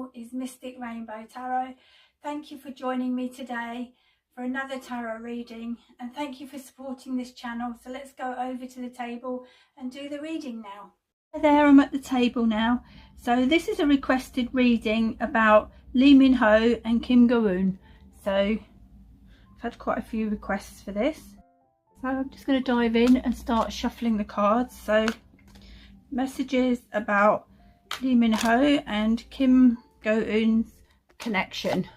channel is Mystic Rainbow Tarot. Thank you for joining me today for another tarot reading, and thank you for supporting this channel. So let's go over to the table and do the reading now. There, I'm at the table now. So this is a requested reading about Lee Min-ho and Kim Go-eun. So I've had quite a few requests for this. So I'm just going to dive in and start shuffling the cards. So messages about Lee Min-ho and Kim Go-eun's connection.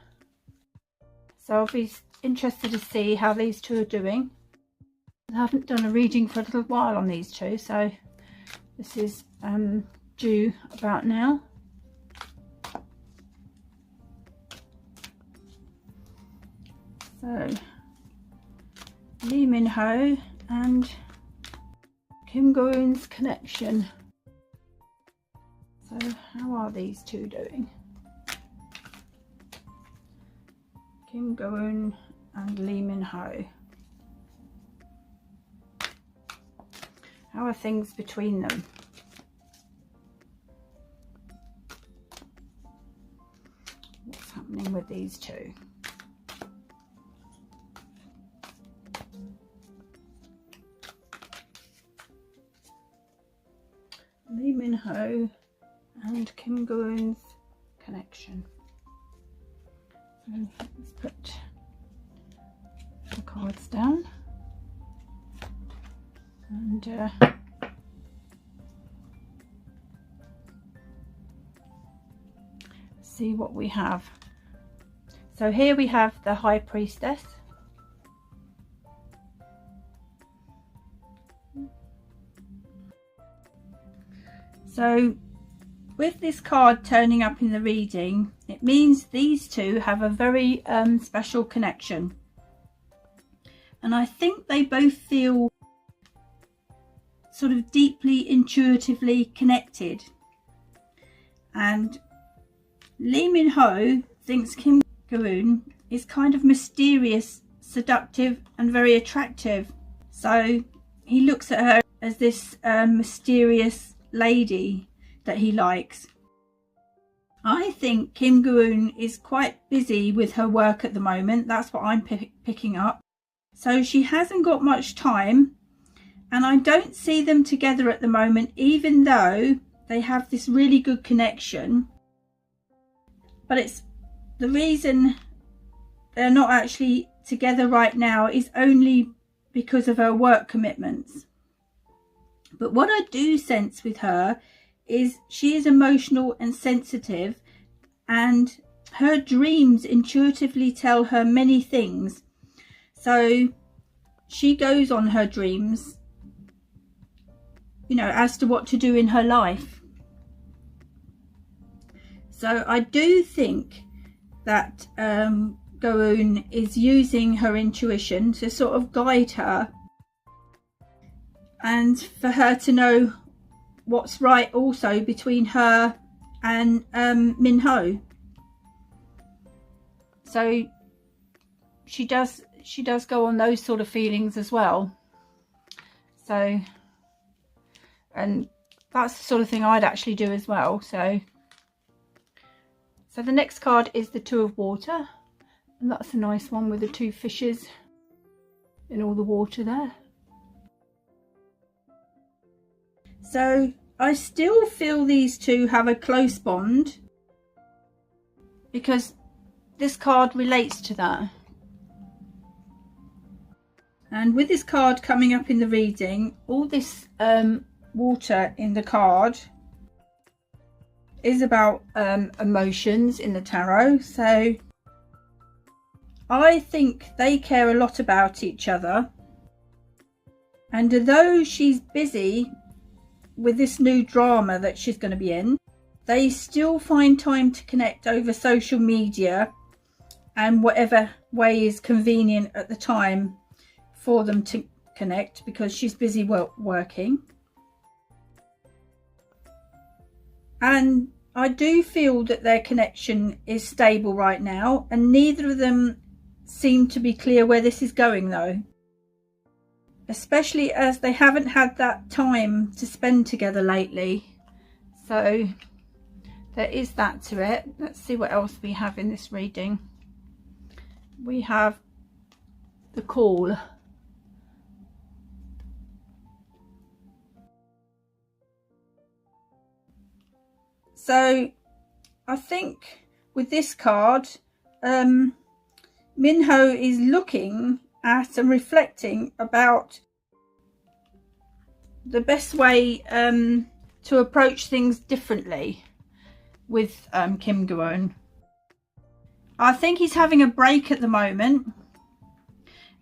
So I'll be interested to see how these two are doing. I haven't done a reading for a little while on these two, so this is due about now. So Lee Min-ho and Kim Go-eun's connection. So how are these two doing? Kim Go-eun and Lee Min-ho. How are things between them? What's happening with these two? Lee Min-ho and Kim Go-eun's connection. So let's put the cards down and see what we have. So here we have the High Priestess. So with this card turning up in the reading, it means these two have a very special connection. And I think they both feel sort of deeply intuitively connected. And Lee Min-ho thinks Kim Go-eun is kind of mysterious, seductive and very attractive. So he looks at her as this mysterious lady that he likes. I think Kim Go-eun is quite busy with her work at the moment. That's what I'm picking up. So she hasn't got much time, and I don't see them together at the moment, even though they have this really good connection. But it's the reason they're not actually together right now is only because of her work commitments. But what I do sense with her is she is emotional and sensitive, and her dreams intuitively tell her many things. So she goes on her dreams, you know, as to what to do in her life. So I do think that Go-eun is using her intuition to sort of guide her, and for her to know what's right also between her and Min-ho. So she does go on those sort of feelings as well. So, and that's the sort of thing I'd actually do as well. So the next card is the Two of Water, and that's a nice one with the two fishes in all the water there. So I still feel these two have a close bond, because this card relates to that. And with this card coming up in the reading, all this water in the card is about emotions in the tarot. So I think they care a lot about each other, and although she's busy with this new drama that she's going to be in, they still find time to connect over social media and whatever way is convenient at the time for them to connect, because she's busy working. And I do feel that their connection is stable right now, and neither of them seem to be clear where this is going though. Especially as they haven't had that time to spend together lately. So there is that to it. Let's see what else we have in this reading. We have the call. So I think with this card, Minho is looking at and reflecting about the best way to approach things differently with Kim Go-eun. I think he's having a break at the moment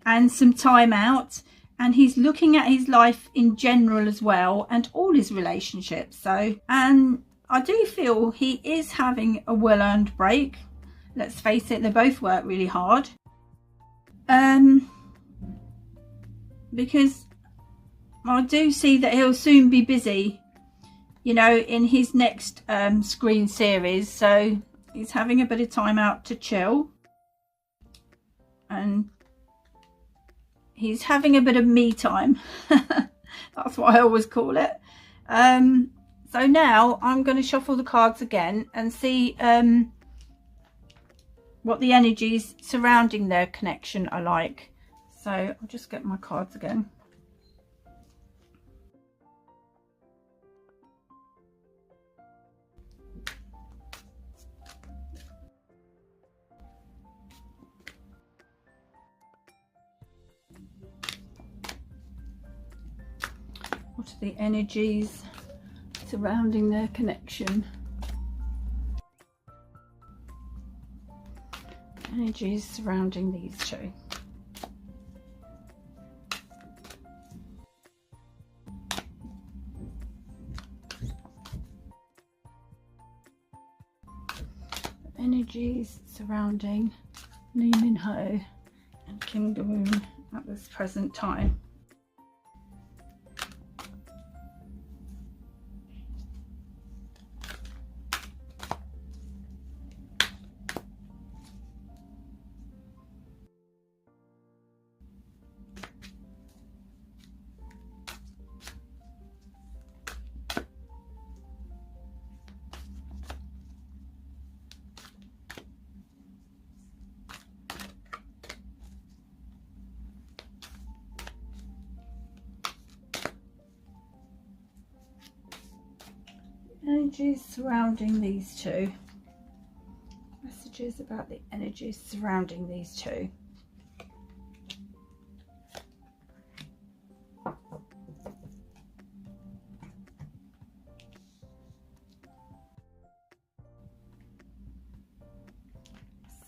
and some time out, and he's looking at his life in general as well, and all his relationships. So, and I do feel he is having a well-earned break. Let's face it, they both work really hard. Because I do see that he'll soon be busy, you know, in his next screen series. So he's having a bit of time out to chill. And he's having a bit of me time. That's what I always call it. So now I'm going to shuffle the cards again and see what the energies surrounding their connection are like. So I'll just get my cards again. What are the energies surrounding their connection? Energies surrounding these two. Energies surrounding Lee Min-ho and Kim Go-eun at this present time. Energies surrounding these two. Messages about the energies surrounding these two.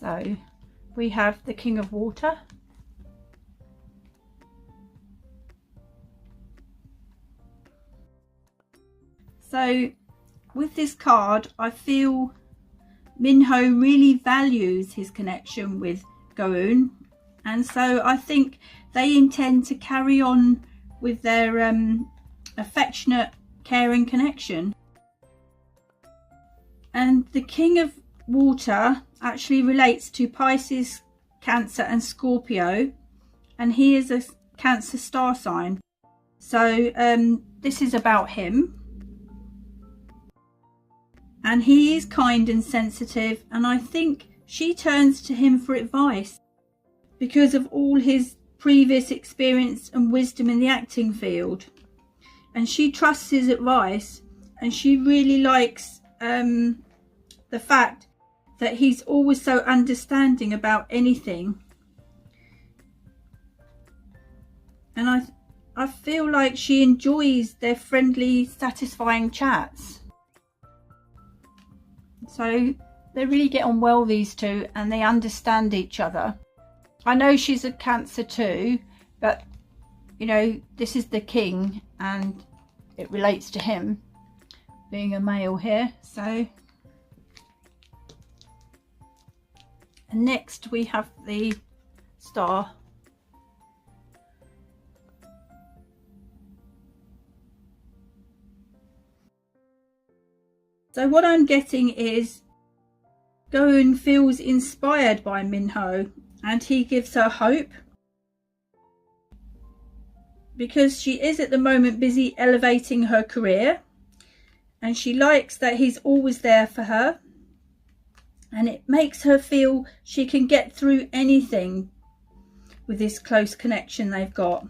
So we have the King of Water. So with this card, I feel Minho really values his connection with Go-eun, and so I think they intend to carry on with their affectionate, caring connection. And the King of Water actually relates to Pisces, Cancer and Scorpio, and he is a Cancer star sign. So this is about him. And he is kind and sensitive, and I think she turns to him for advice because of all his previous experience and wisdom in the acting field. And she trusts his advice, and she really likes the fact that he's always so understanding about anything. And I feel like she enjoys their friendly, satisfying chats. So they really get on well, these two, and they understand each other. I know she's a Cancer too, but you know, this is the king and it relates to him being a male here. So, and next we have the Star. So what I'm getting is Go-eun feels inspired by Minho, and he gives her hope because she is at the moment busy elevating her career, and she likes that he's always there for her, and it makes her feel she can get through anything with this close connection they've got.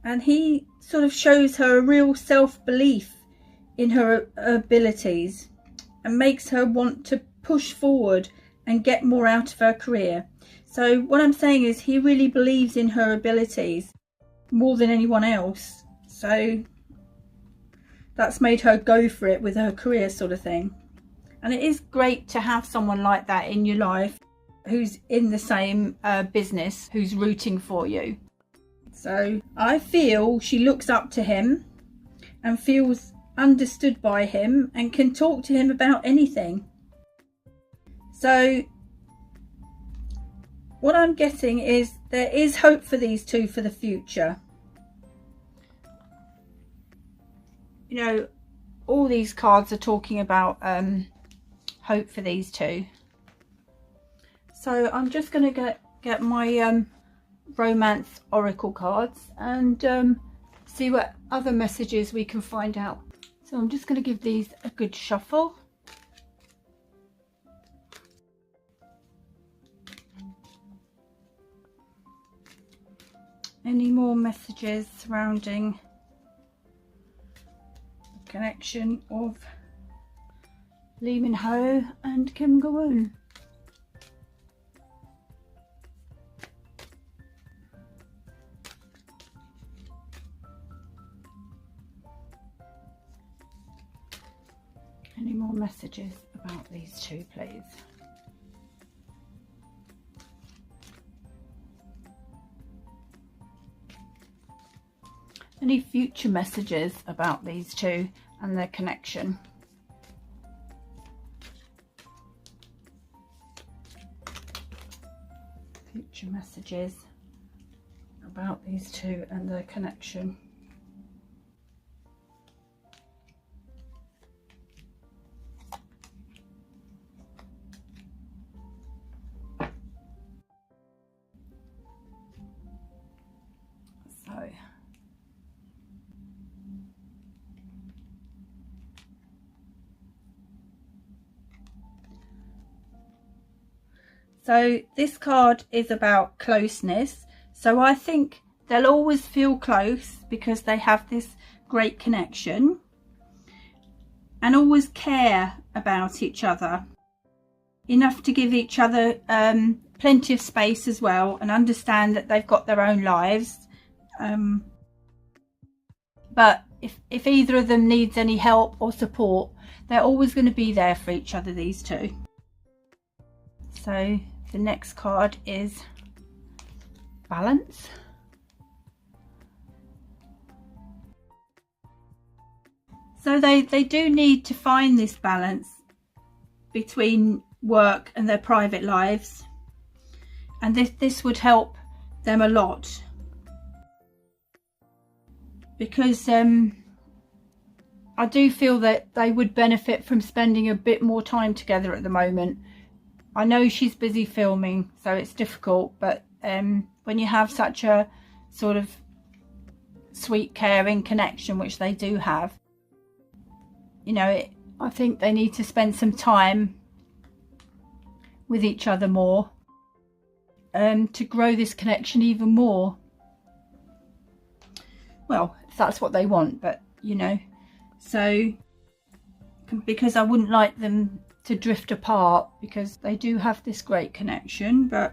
And he sort of shows her a real self-belief in her abilities and makes her want to push forward and get more out of her career. So what I'm saying is he really believes in her abilities more than anyone else. So that's made her go for it with her career, sort of thing. And it is great to have someone like that in your life who's in the same business, who's rooting for you. So I feel she looks up to him and feels understood by him and can talk to him about anything. So what I'm getting is there is hope for these two for the future. You know, all these cards are talking about hope for these two. So I'm just going to get my romance oracle cards and see what other messages we can find out. So I'm just going to give these a good shuffle. Any more messages surrounding the connection of Lee Min-ho and Kim Ga-woon? Any more messages about these two, please? Any future messages about these two and their connection? Future messages about these two and their connection. So this card is about closeness. So I think they'll always feel close because they have this great connection and always care about each other. Enough to give each other plenty of space as well, and understand that they've got their own lives. But if either of them needs any help or support, they're always going to be there for each other, these two. So the next card is balance. So they do need to find this balance between work and their private lives, and this would help them a lot, because I do feel that they would benefit from spending a bit more time together at the moment. I know she's busy filming, so it's difficult, but when you have such a sort of sweet, caring connection, which they do have, you know, I think they need to spend some time with each other more to grow this connection even more. Well, if that's what they want, but you know, so because I wouldn't like them to drift apart, because they do have this great connection, but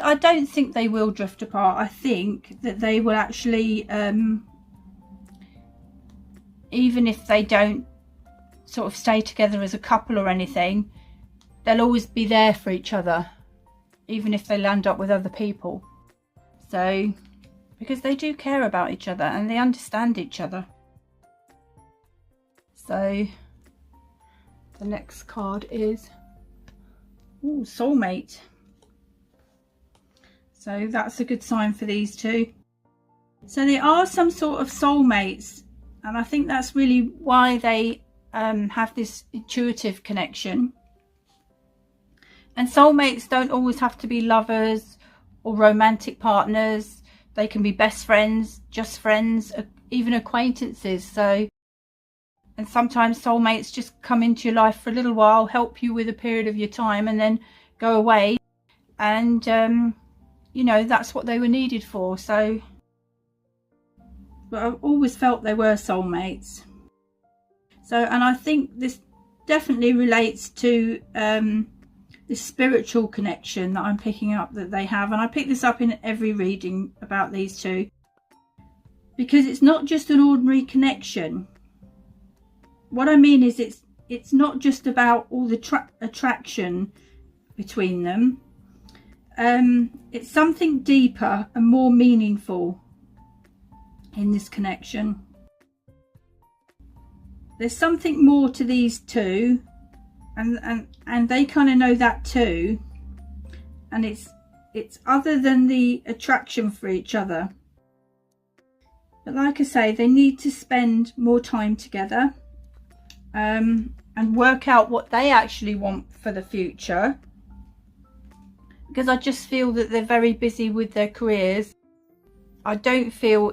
I don't think they will drift apart. I think that they will actually, even if they don't sort of stay together as a couple or anything, they'll always be there for each other, even if they land up with other people. So, because they do care about each other and they understand each other. So the next card is soulmate. So that's a good sign for these two. So there are some sort of soulmates, and I think that's really why they have this intuitive connection. And soulmates don't always have to be lovers or romantic partners. they can be best friends, just friends, even acquaintances. So, and sometimes soulmates just come into your life for a little while, help you with a period of your time, and then go away. And you know, that's what they were needed for. So, but I've always felt they were soulmates. So, and I think this definitely relates to the spiritual connection that I'm picking up that they have. And I pick this up in every reading about these two, because it's not just an ordinary connection. What I mean is it's not just about all the attraction between them. It's something deeper and more meaningful in this connection. There's something more to these two, and they kind of know that too. And it's other than the attraction for each other. But like I say, they need to spend more time together, and work out what they actually want for the future. Because I just feel that they're very busy with their careers. I don't feel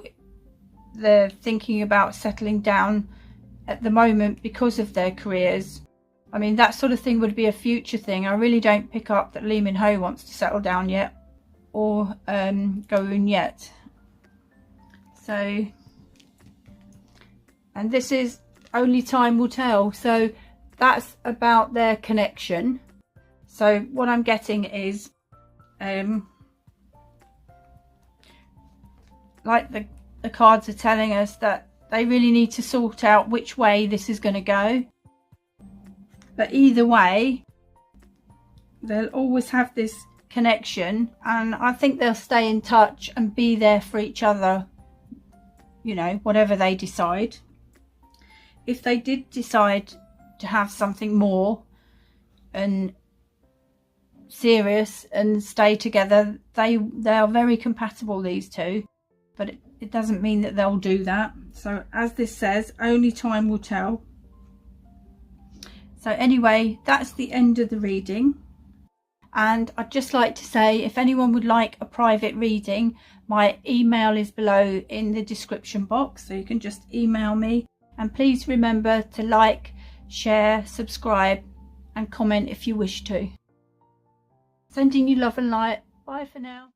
they're thinking about settling down at the moment because of their careers. I mean, that sort of thing would be a future thing. I really don't pick up that Lee Min-ho wants to settle down yet, or Go-eun yet. So, and this is only time will tell. So that's about their connection. So what I'm getting is like the cards are telling us that they really need to sort out which way this is going to go. But either way, they'll always have this connection, and I think they'll stay in touch and be there for each other, you know, whatever they decide. If they did decide to have something more and serious and stay together, they are very compatible, these two. But it doesn't mean that they'll do that. So as this says, only time will tell. So anyway, that's the end of the reading. And I'd just like to say, if anyone would like a private reading, my email is below in the description box, so you can just email me. And please remember to like, share, subscribe and comment if you wish to. Sending you love and light. Bye for now.